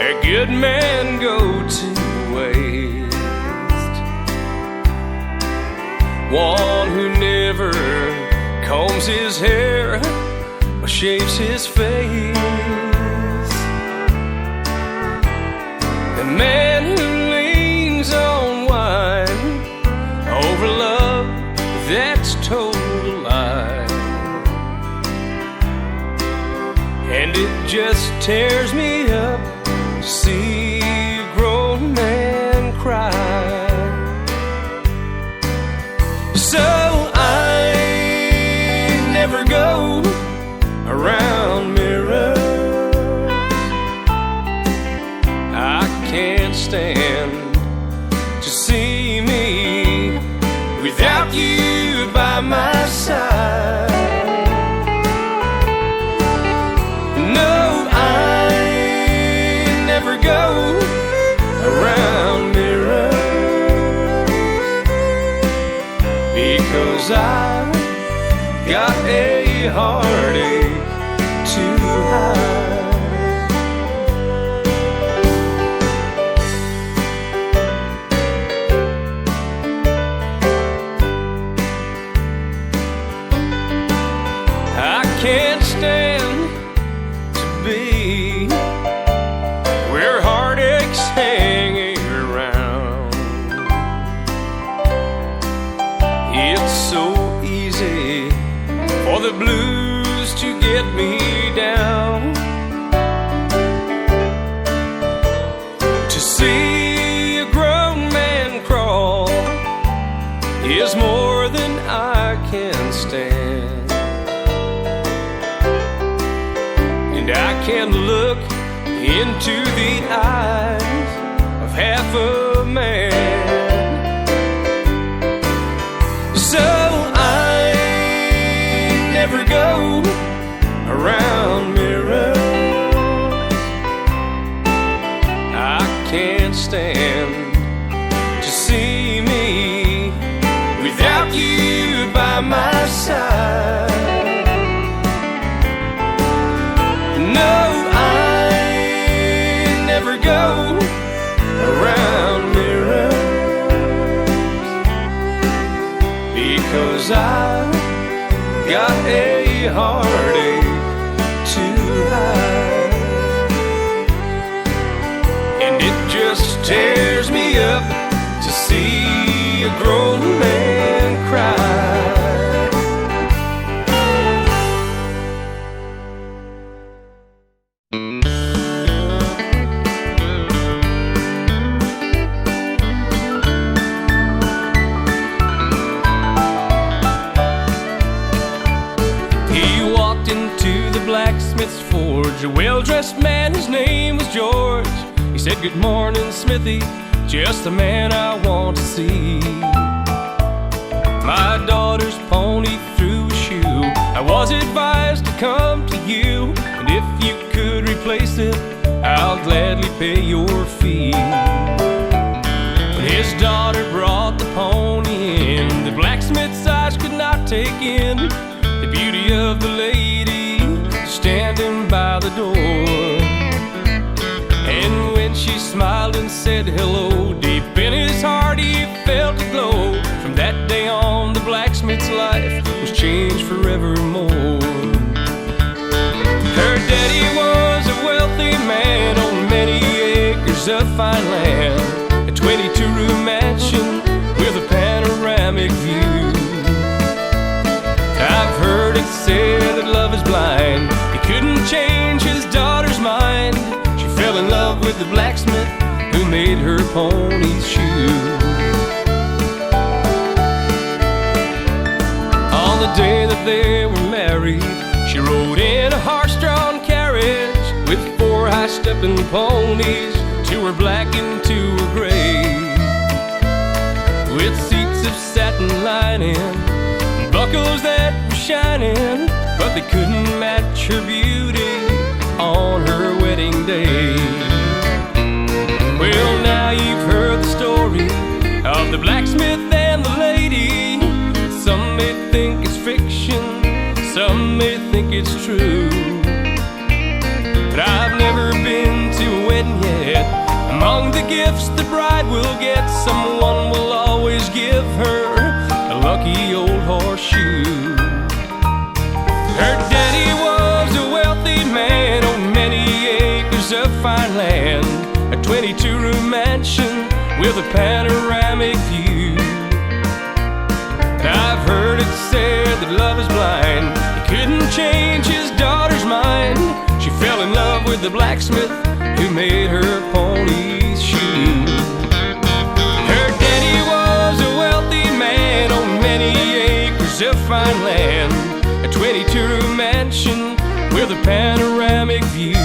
where good men go to waste. One who never combs his hair or shaves his face. The man who leans on wine over love that's told a lie. And it just tears me up to see a grown man cry. So I never go around mirrors. I can't stand to see me without you by my side. No, I never go around mirrors, because I got a heartache to hide. I can't stand to be where heartache's hanging around. It's so easy for the blues to get me down. To see a grown man crawl is more than I can stand. And I can look into the eyes of half a man. So I never go around mirrors. I can't stand to see me without you by my side. No, I never go around mirrors, because I got a heartache to hide. And it just tears me up to see a grown man cry. Blacksmith's forge, a well-dressed man, his name was George. He said, "Good morning, Smithy, just the man I want to see. My daughter's pony threw a shoe. I was advised to come to you, and if you could replace it, I'll gladly pay your fee." When his daughter brought the pony in, the blacksmith's eyes could not take in the beauty of the lady standing by the door. And when she smiled and said hello, deep in his heart he felt a glow. From that day on, the blacksmith's life was changed forevermore. Her daddy was a wealthy man on many acres of fine land, a 22-room mansion with a panoramic view. I've heard it said that love is blind. He couldn't change his daughter's mind. She fell in love with the blacksmith who made her pony's shoe. On the day that they were married, she rode in a horse-drawn carriage with 4 high-stepping ponies. 2 were black and 2 were gray, with seats of satin lining, buckles that were shining, but they couldn't match her beauty on her wedding day. Well, now you've heard the story of the blacksmith and the lady. Some may think it's fiction, some may think it's true, but I've never been to a wedding yet Among the gifts the bride will get, someone will always give her a lucky old horseshoe. Her daddy was a wealthy man, owned many acres of fine land, a 22-room mansion with a panoramic view. I've heard it said that love is blind. He couldn't change his daughter's mind. She fell in love with the blacksmith who made her pony's shoe. Her daddy was a wealthy man, owned many acres of fine land, a 22-room mansion with a panoramic view.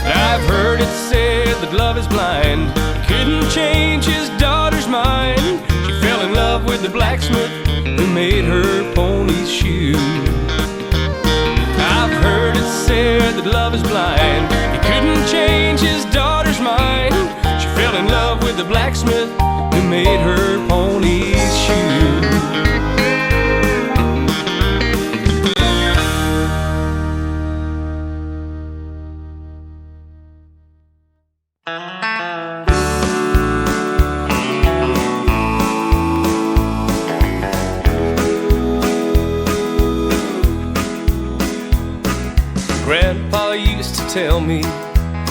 I've heard it said that love is blind. He couldn't change his daughter's mind. She fell in love with the blacksmith who made her pony's shoe. I've heard it said that love is blind. He couldn't change his daughter's mind. She fell in love with the blacksmith who made her pony's shoe. Grandpa used to tell me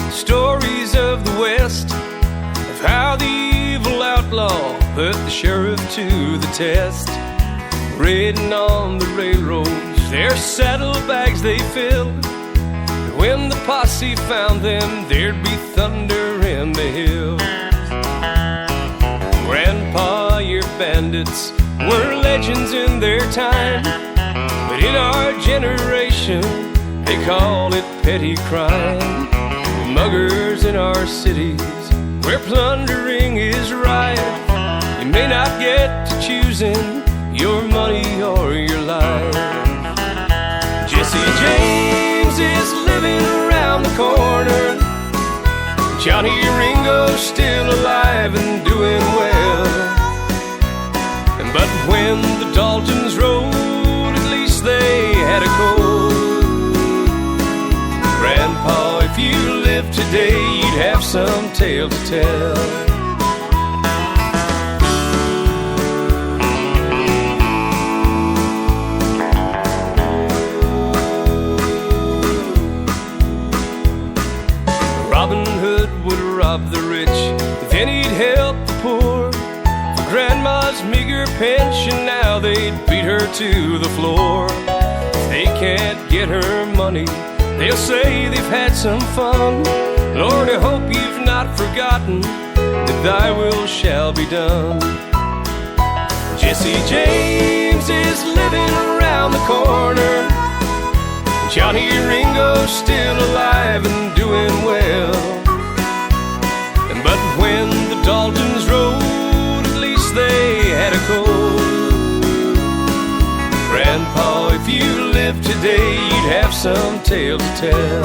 stories of the West, of how the evil outlaw put the sheriff to the test. Raiding on the railroads, their saddlebags they filled, but when the posse found them, there'd be thunder in the hills. Grandpa, your bandits were legends in their time, but in our generation they call it petty crime. Muggers in our cities where plundering is riot. You may not get to choosing your money or your life. Jesse James is living around the corner. Johnny Ringo's still alive and doing well. But when the Daltons rode, at least they had a cold. Grandpa, if you lived today, you'd have some tale to tell. Robin Hood would rob the rich, then he'd help the poor. For Grandma's meager pension, now they'd beat her to the floor. If they can't get her money, they'll say they've had some fun. Lord, I hope you've not forgotten that thy will shall be done. Jesse James is living around the corner. Johnny Ringo's still alive and doing well. But when the Daltons rode, at least they had a cold. Grandpa, if you lived today, you'd have some tale to tell.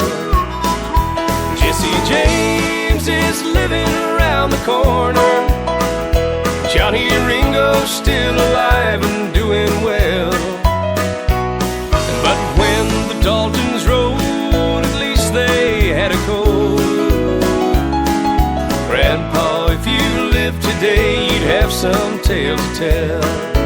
Jesse James is living around the corner. Johnny Ringo's still alive and doing well. But when the Daltons rode, at least they had a cold. Grandpa, if you lived today, you'd have some tale to tell.